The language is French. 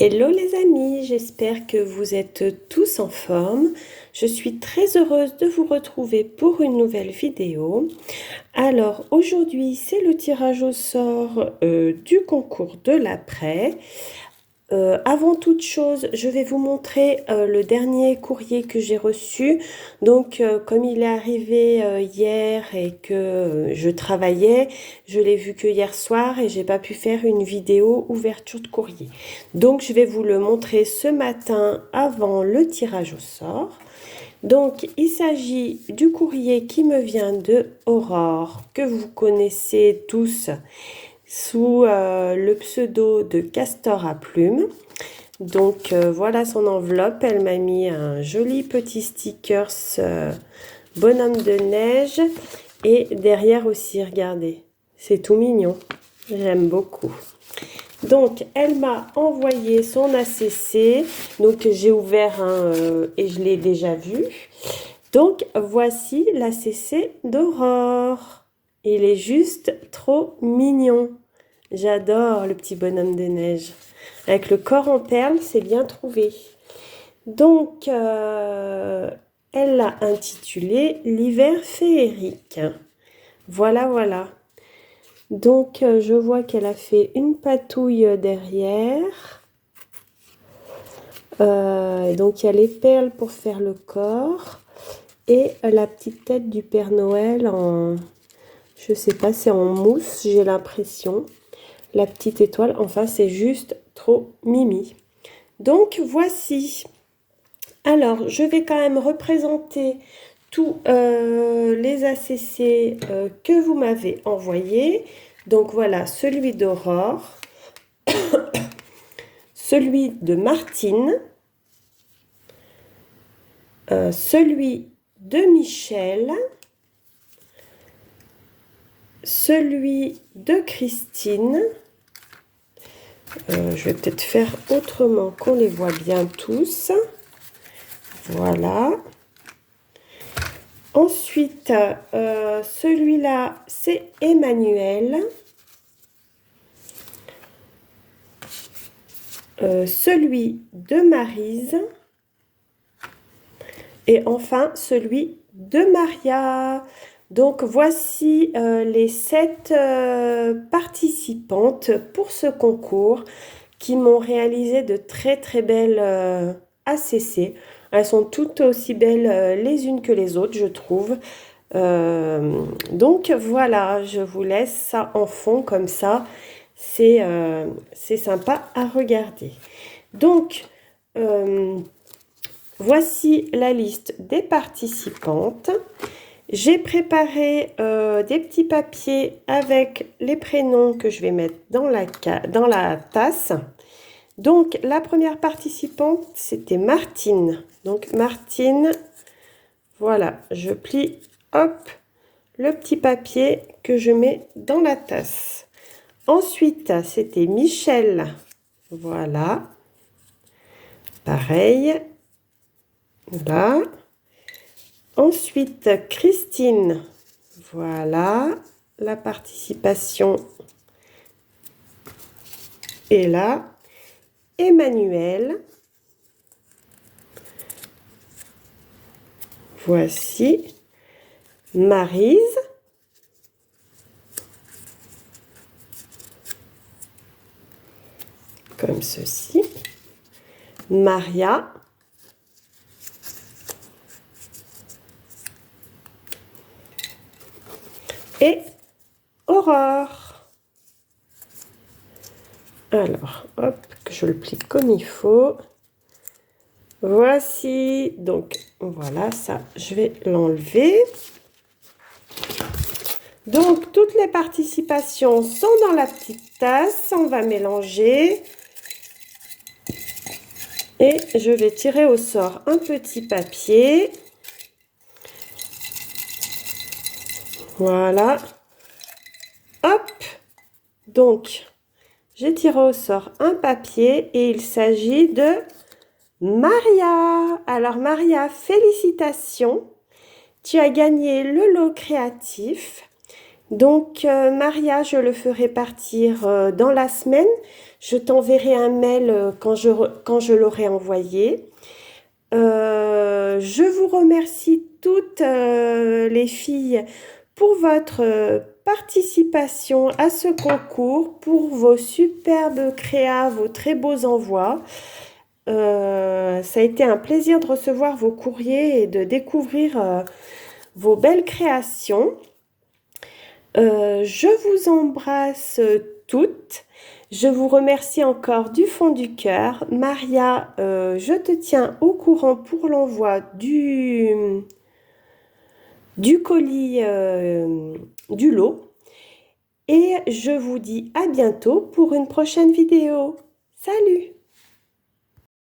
Hello les amis, j'espère que vous êtes tous en forme. Je suis très heureuse de vous retrouver pour une nouvelle vidéo. Alors aujourd'hui c'est le tirage au sort du concours de l'après. Avant toute chose, je vais vous montrer le dernier courrier que j'ai reçu. Donc, comme il est arrivé hier et que je travaillais, je l'ai vu que hier soir et j'ai pas pu faire une vidéo ouverture de courrier. Donc, je vais vous le montrer ce matin avant le tirage au sort. Donc, il s'agit du courrier qui me vient de Aurore, que vous connaissez tous sous le pseudo de Castor à plumes. Donc voilà son enveloppe, elle m'a mis un joli petit stickers bonhomme de neige et derrière aussi, regardez, c'est tout mignon, j'aime beaucoup. Donc elle m'a envoyé son ACC, donc j'ai ouvert et je l'ai déjà vu. Donc voici l'ACC d'Aurore, il est juste trop mignon. J'adore le petit bonhomme de neige. Avec le corps en perles, c'est bien trouvé. Donc, elle l'a intitulé l'hiver féerique. Voilà, voilà. Donc, je vois qu'elle a fait une patouille derrière. Donc, il y a les perles pour faire le corps. Et la petite tête du Père Noël en... Je sais pas, c'est en mousse, j'ai l'impression. La petite étoile, enfin, c'est juste trop mimi. Donc, voici. Alors, je vais quand même représenter tous les ACC que vous m'avez envoyés. Donc, voilà, celui d'Aurore, celui de Martine, celui de Michel, celui de Christine. Je vais peut-être faire autrement qu'on les voit bien tous. Voilà. Ensuite, celui-là, c'est Emmanuel. Celui de Maryse. Et enfin, celui de Maria. Donc, voici les 7 participantes pour ce concours qui m'ont réalisé de très très belles ACC. Elles sont toutes aussi belles les unes que les autres, je trouve. Donc voilà, je vous laisse ça en fond comme ça. C'est sympa à regarder. Donc, voici la liste des participantes. J'ai préparé des petits papiers avec les prénoms que je vais mettre dans la tasse. Donc, la première participante, c'était Martine. Donc, Martine, voilà, je plie, hop, le petit papier que je mets dans la tasse. Ensuite, c'était Michel. Voilà. Pareil. Là. Ensuite, Christine. Voilà. La participation est là. Emmanuel. Voici. Maryse. Comme ceci. Maria. Et Aurore. Alors, hop, que je le plie comme il faut. Voici, donc voilà, ça, je vais l'enlever. Donc, toutes les participations sont dans la petite tasse. On va mélanger. Et je vais tirer au sort un petit papier. Voilà. Hop. Donc, j'ai tiré au sort un papier et il s'agit de Maria. Alors, Maria, félicitations. Tu as gagné le lot créatif. Donc, Maria, je le ferai partir dans la semaine. Je t'enverrai un mail quand je l'aurai envoyé. Je vous remercie toutes les filles pour votre participation à ce concours, pour vos superbes créas, vos très beaux envois. Ça a été un plaisir de recevoir vos courriers et de découvrir vos belles créations. Je vous embrasse toutes. Je vous remercie encore du fond du cœur. Maria, je te tiens au courant pour l'envoi du colis du lot. Et je vous dis à bientôt pour une prochaine vidéo. Salut!